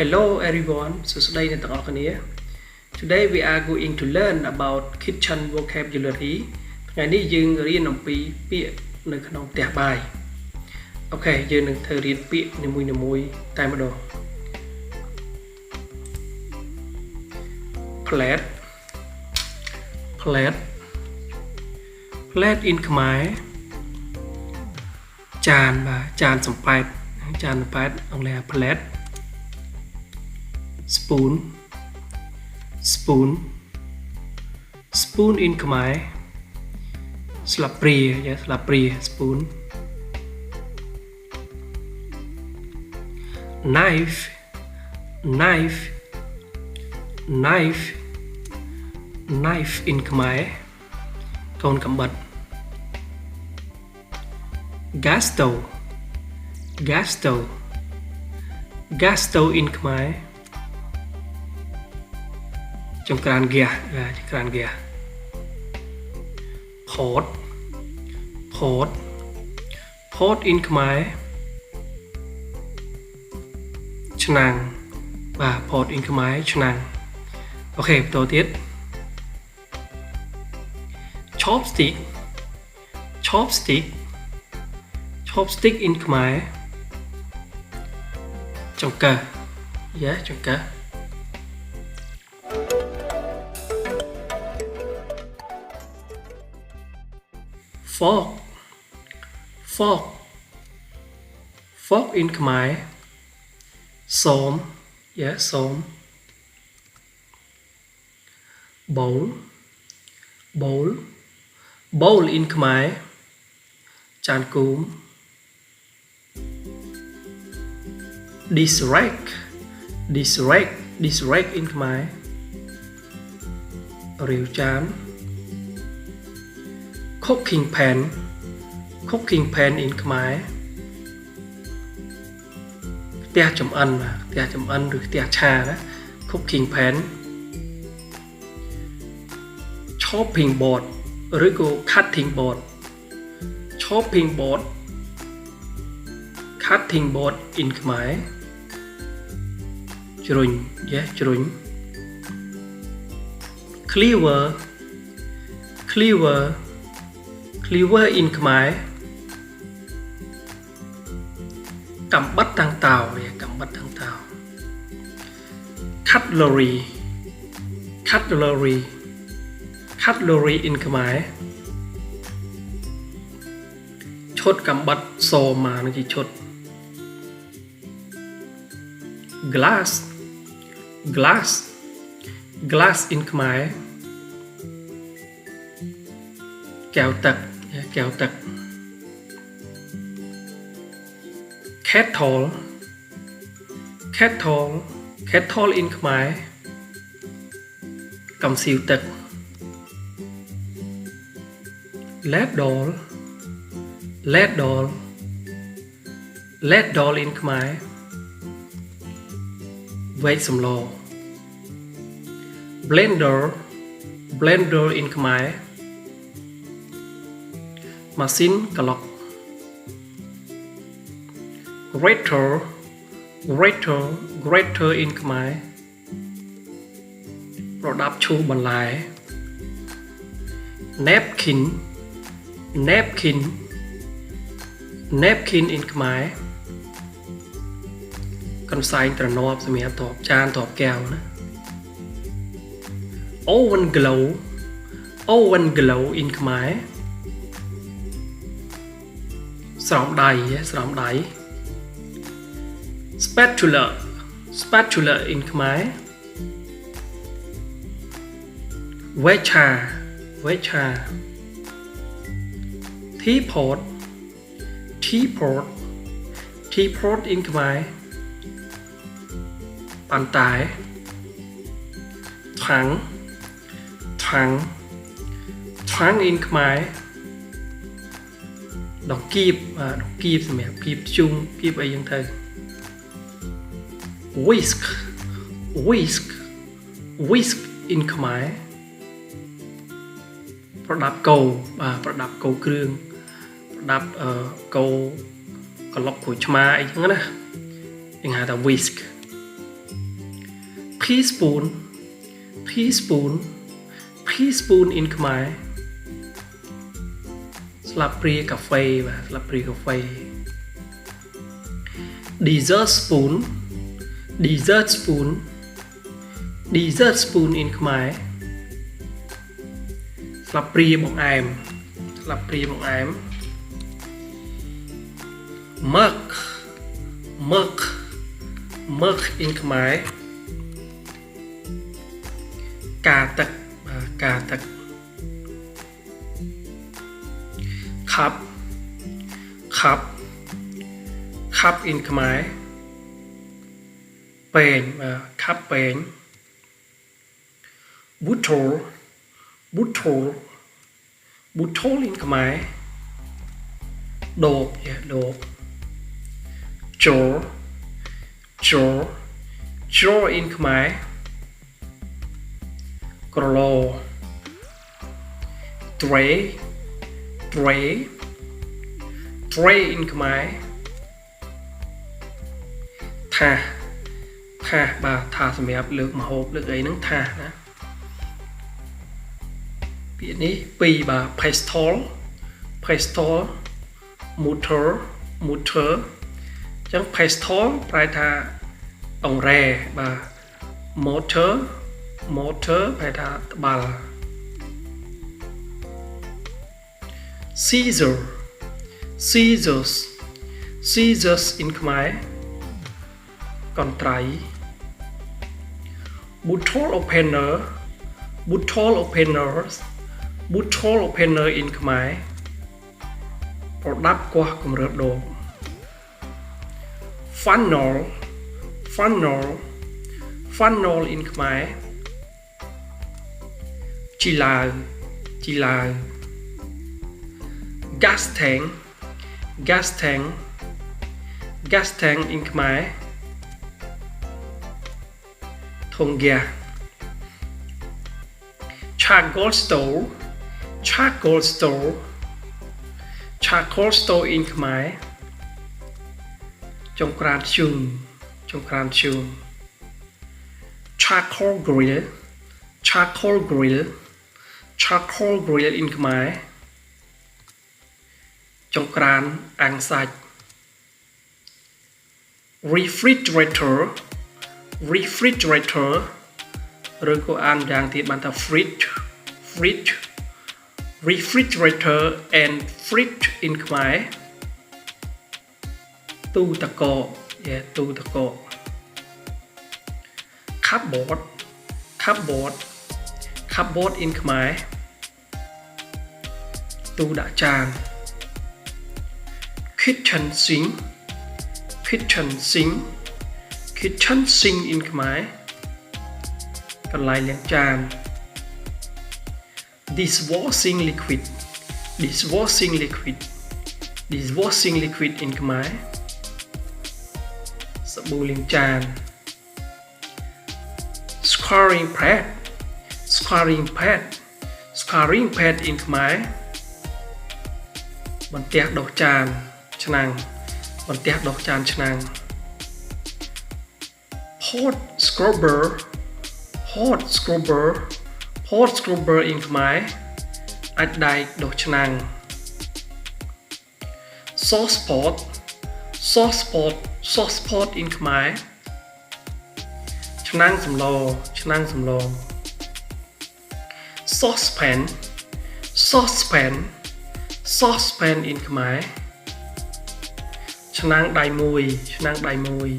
Hello everyone, Today we are going to learn about kitchen vocabulary. ថ្ងៃនេះយើងរៀនអំពីពាក្យនៅក្នុងផ្ទះបាយ Ok, យើងនឹងធ្វើរៀនពាក្យនីមួយៗតែម្ដង Plate in ខ្មែរចានបាទចានសំប៉ែតចានសំប៉ែតអង់គ្លេស plate spoon in ខ្មែរស្លាបព្រាស្លាបព្រា spoon knife in ខ្មែរកូនកំបិត gas stove in ខ្មែរចង្ក្រានហ្គាសចង្ក្រានហ្គាស pot in ខ្មែរឆ្នាំងបាទ pot in ខ្មែរឆ្នាំងអូខេបន្តទៀត chopstick in ខ្មែរចង្កឹះចង្កឹះ fork in ខ្មែរសមសម bowl in ខ្មែរចានគូម dish rack in ខ្មែររាវចាន cooking pan in ខ្មែរផ្ទះចម្អិនឬផ្ទះឆាណា cooking pan chopping board ឬក៏ cutting board in ខ្មែរជ្រុញជ្រុញ cleaver in ខ្មែរកំបិតតាំងតោ cutlery in ខ្មែរឈុតកំបិតសមកនឹងជាឈុត glass in ខ្មែរកែវទឹក kettle in ខ្មែរកំសៀវទឹក ladle in ខ្មែរវែកសម្ល blender in ខ្មែរម៉ាស៊ីនក្លុក grater in ខ្មែរប្រដាប់ឈូសបន្លែ napkin in ខ្មែរកន្សែងទ្រនាប់សម្រាប់តបចានតបកែវណា oven glow in ខ្មែរស្រោមដៃ spatula in ខ្មែរវែកឆា teapot in ខ្មែរប៉ាន់តែถัង in ខ្មែរដង្កៀបសម្រាប់គៀបជុំគៀបអីយ៉ាងទៅ whisk in ខ្មែរប្រដាប់គោប្រដាប់គោគ្រឿងប្រដាប់គោ ក្លុកក្រួយឆ្មាអីចឹងណា Yang ada whisk teaspoon teaspoon teaspoon in Khmer ស្លាបព្រាកាហ្វេបាទស្លាបព្រាកាហ្វេ dessert spoon dessert spoon dessert spoon in Khmer ស្លាបព្រាបង្អែមស្លាបព្រាបង្អែម mug mug mug in Khmer កាទឹកបាទកាទឹក cup cup cup in Khmer ពែងបាទ cup ពែង bottle bottle bottle in Khmer ដបដប jaw jaw jaw in Khmer ក្រឡ tray tray tray in Khmer ថាសបាទថាសសម្រាប់លើកម្ហូបលើកអីហ្នឹងថាសណាពាក្យនេះពីរបាទ pestle pestle motor motor អញ្ចឹង pestle ប្រែថាអង្រែបាទ motor motor ប្រែថាត្បាល់ scissor scissors scissors in Khmer កន្ត្រៃ bottle opener bottle openers bottle opener in Khmer ប្រដាប់គាស់គម្របដូង funnel funnel funnel in Khmer ជីឡាវជីឡាវ gas tank gas tank gas tank in Khmer ធុងហ្គាស charcoal stove charcoal stove charcoal stove in Khmer ចង្ក្រានធ្យូងចង្ក្រានធ្យូង charcoal grill charcoal grill charcoal grill in Khmer ចង្ក្រានអាំងសាច់ refrigerator refrigerator ឬក៏អានយ៉ាងទៀតបានថា fridge fridge refrigerator and fridge in Khmer ទូទឹកកកទូទឹកកក cupboard cupboard cupboard in Khmer ទូដាក់ចាន kitchen sink kitchen sink kitchen sink in Khmer កន្លែងលាងចាន dishwashing liquid dishwashing liquid dishwashing liquid in Khmer សាប៊ូលាងចាន scouring pad scouring pad scouring pad in Khmer បន្ទះដុសចានឆ្នាំងបន្ទះដុសចានឆ្នាំង pot scrubber pot scrubber pot scrubber in Khmer អាចដែកដុសឆ្នាំង sauce pot sauce pot sauce pot in Khmer ឆ្នាំងសម្លឆ្នាំងសម្ល saucepan saucepan saucepan in Khmer ឆ្នាំងដៃមួយឆ្នាំងដៃមួយ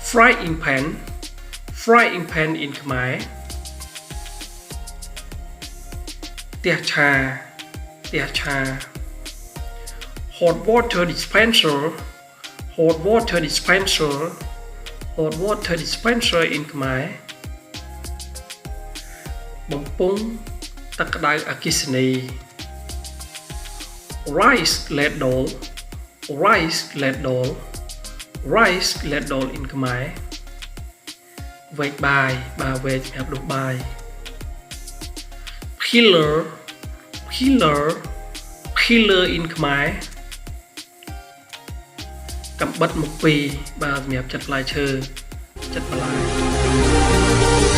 frying pan frying pan in Khmer ផ្ទះឆាផ្ទះឆា hot water dispenser hot water dispenser hot water dispenser in Khmer បំពង់ទឹកក្តៅអគ្គិសនី rice ladle rice ladle rice ladle in Khmer វែកបាយបាទវែកសម្រាប់ដុសបាយ pillar pillar pillar in Khmer ក កំបិតមកពីបាទសម្រាប់ចិត្តផ្លែឈើចិត្តបន្លែ